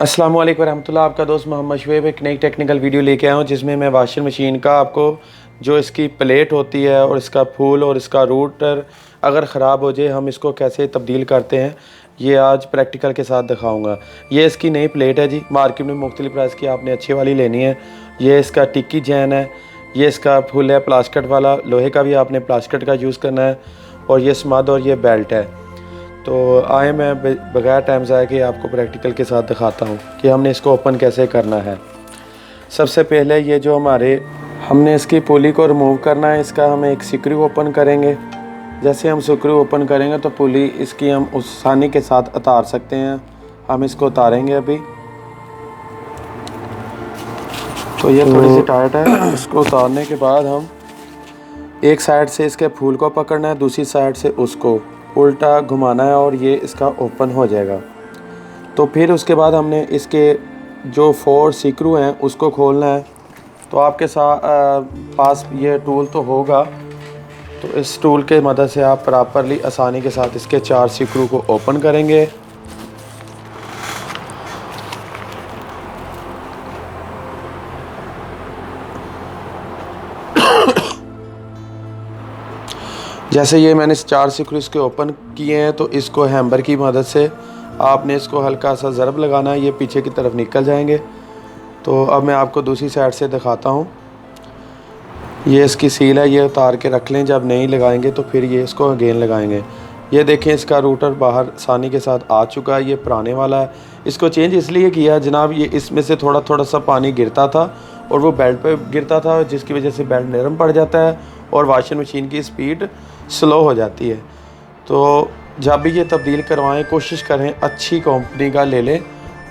अस्सलाम वालेकुम रहमतुल्लाह। आपका दोस्त मोहम्मद शुएब एक नई टेक्निकल वीडियो लेके आया हूँ जिसमें मैं वॉशिंग मशीन का आपको जो इसकी प्लेट होती है और इसका फूल और इसका रूटर अगर ख़राब हो जाए हम इसको कैसे तब्दील करते हैं ये आज प्रैक्टिकल के साथ दिखाऊंगा। ये इसकी नई प्लेट है जी, मार्केट में मुख्तलिफ प्राइस की, आपने अच्छी वाली लेनी है। ये इसका टिक्की जैन है, ये इसका फुल है प्लास्टिक वाला, लोहे का भी आपने प्लास्टिक का यूज़ करना है, और ये स्मद और ये बेल्ट है। तो आए मैं बगैर टाइम ज़ाया के आपको प्रैक्टिकल के साथ दिखाता हूँ कि हमने इसको ओपन कैसे करना है। सबसे पहले ये जो हमने इसकी पुली को रिमूव करना है। इसका हम एक स्क्रू ओपन करेंगे। जैसे हम स्क्रू ओपन करेंगे तो पुली इसकी हम आसानी के साथ उतार सकते हैं। हम इसको उतारेंगे अभी। तो ये थोड़ी सी टाइट है। इसको उतारने के बाद हम एक साइड से इसके फूल को पकड़ना है, दूसरी साइड से उसको उल्टा घुमाना है और ये इसका ओपन हो जाएगा। तो फिर उसके बाद हमने इसके जो 4 स्क्रू हैं उसको खोलना है। तो आपके पास ये टूल तो होगा, तो इस टूल के मदद से आप प्रॉपरली आसानी के साथ इसके 4 स्क्रू को ओपन करेंगे। जैसे ये मैंने 4 स्क्रू इसके ओपन किए हैं, तो इसको हैमर की मदद से आपने इसको हल्का सा ज़रब लगाना है, ये पीछे की तरफ निकल जाएंगे। तो अब मैं आपको दूसरी साइड से दिखाता हूँ। ये इसकी सील है, ये उतार के रख लें। जब नहीं लगाएंगे तो फिर ये इसको अगेन लगाएंगे। ये देखें इसका रूटर बाहर आसानी के साथ आ चुका है। ये पुराने वाला है, इसको चेंज इसलिए किया जनाब, ये इसमें से थोड़ा थोड़ा सा पानी गिरता था और वो बेल्ट पे गिरता था, जिसकी वजह से बेल्ट नरम पड़ जाता है और वॉशिंग मशीन की स्पीड स्लो हो जाती है। तो जब भी ये तब्दील करवाएं कोशिश करें अच्छी कंपनी का ले लें।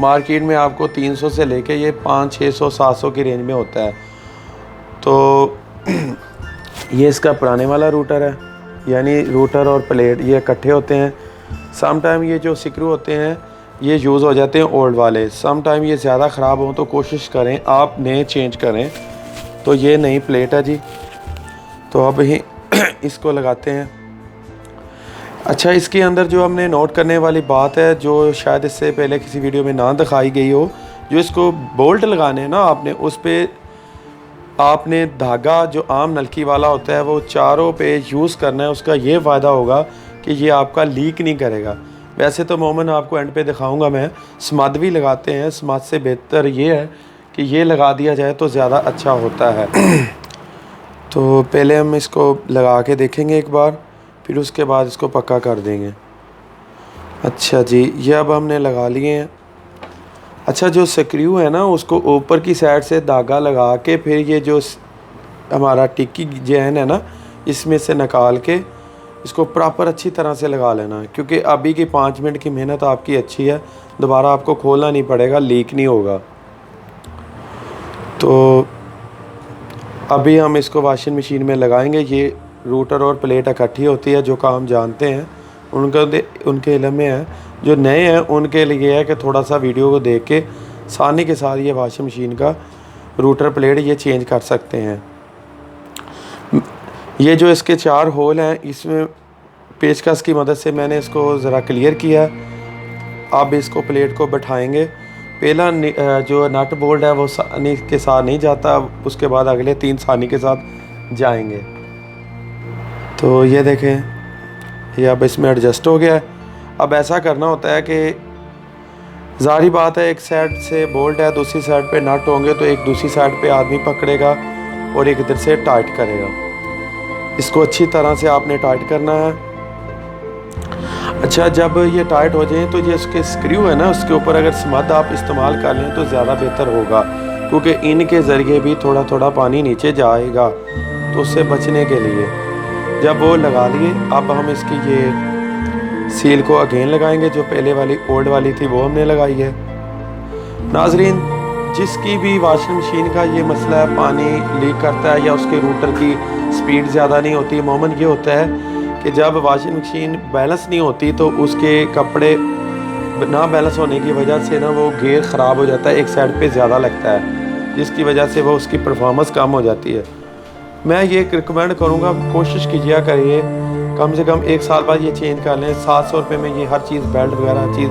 मार्केट में आपको 300 से लेके ये 500, 600, 700 की रेंज में होता है। तो ये इसका पुराने वाला रूटर है, यानी रूटर और प्लेट ये इकट्ठे होते हैं। सम टाइम ये जो स्क्रू होते हैं ये यूज़ हो जाते हैं ओल्ड वाले। सम टाइम ये ज़्यादा ख़राब हों तो कोशिश करें आप नए चेंज करें। तो ये नई प्लेट है जी। तो अब ही इसको लगाते हैं। अच्छा, इसके अंदर जो हमने नोट करने वाली बात है, जो शायद इससे पहले किसी वीडियो में ना दिखाई गई हो, जो इसको बोल्ट लगाने हैं ना आपने, उस पे आपने धागा जो आम नलकी वाला होता है वो चारों पे यूज़ करना है। उसका ये फ़ायदा होगा कि ये आपका लीक नहीं करेगा। वैसे तो मोमन आपको एंड पे दिखाऊंगा मैं, स्मद भी लगाते हैं। स्मद से बेहतर ये है कि ये लगा दिया जाए तो ज़्यादा अच्छा होता है। तो पहले हम इसको लगा के देखेंगे एक बार, फिर उसके बाद इसको पक्का कर देंगे। अच्छा जी, ये अब हमने लगा लिए हैं। अच्छा, जो स्क्रू है ना उसको ऊपर की साइड से धागा लगा के फिर ये जो हमारा टिक्की जैन है ना इसमें से निकाल के इसको प्रॉपर अच्छी तरह से लगा लेना है, क्योंकि अभी की 5 मिनट की मेहनत आपकी अच्छी है, दोबारा आपको खोलना नहीं पड़ेगा, लीक नहीं होगा। तो अभी हम इसको वॉशिंग मशीन में लगाएंगे। ये रूटर और प्लेट इकट्ठी होती है, जो काम जानते हैं उनके इल्म में है। जो नए हैं उनके लिए है कि थोड़ा सा वीडियो को देख के आसानी के साथ ये वॉशिंग मशीन का रूटर प्लेट ये चेंज कर सकते हैं। ये जो इसके 4 होल हैं इसमें पेचकस की मदद से मैंने इसको ज़रा क्लियर किया। अब इसको प्लेट को बैठाएंगे। पहला जो नट बोल्ट है वो सानी के साथ नहीं जाता, उसके बाद अगले 3 सानी के साथ जाएंगे। तो ये देखें ये अब इसमें एडजस्ट हो गया है। अब ऐसा करना होता है कि ज़ाहिर बात है एक साइड से बोल्ट है, दूसरी साइड पे नट होंगे, तो एक दूसरी साइड पे आदमी पकड़ेगा और एक इधर से टाइट करेगा। इसको अच्छी तरह से आपने टाइट करना है। अच्छा, जब ये टाइट हो जाए तो ये इसके स्क्रू है ना उसके ऊपर अगर स्मद आप इस्तेमाल कर लें तो ज़्यादा बेहतर होगा, क्योंकि इनके ज़रिए भी थोड़ा थोड़ा पानी नीचे जाएगा। तो उससे बचने के लिए जब वो लगा लिए, अब हम इसकी ये सील को अगेन लगाएंगे। जो पहले वाली ओल्ड वाली थी वो हमने लगाई है। नाजरीन, जिसकी भी वॉशिंग मशीन का ये मसला है, पानी लीक करता है या उसके रूटर की स्पीड ज़्यादा नहीं होती, मोमन ये होता है कि जब वॉशिंग मशीन बैलेंस नहीं होती तो उसके कपड़े ना बैलेंस होने की वजह से ना वो गेयर ख़राब हो जाता है, एक साइड पे ज़्यादा लगता है, जिसकी वजह से वो उसकी परफॉर्मेंस कम हो जाती है। मैं ये रिकमेंड करूँगा, कोशिश कीजिए करिए कम से कम 1 साल बाद ये चेंज कर लें। 700 रुपये में ये हर चीज़ बेल्ट वगैरह चीज़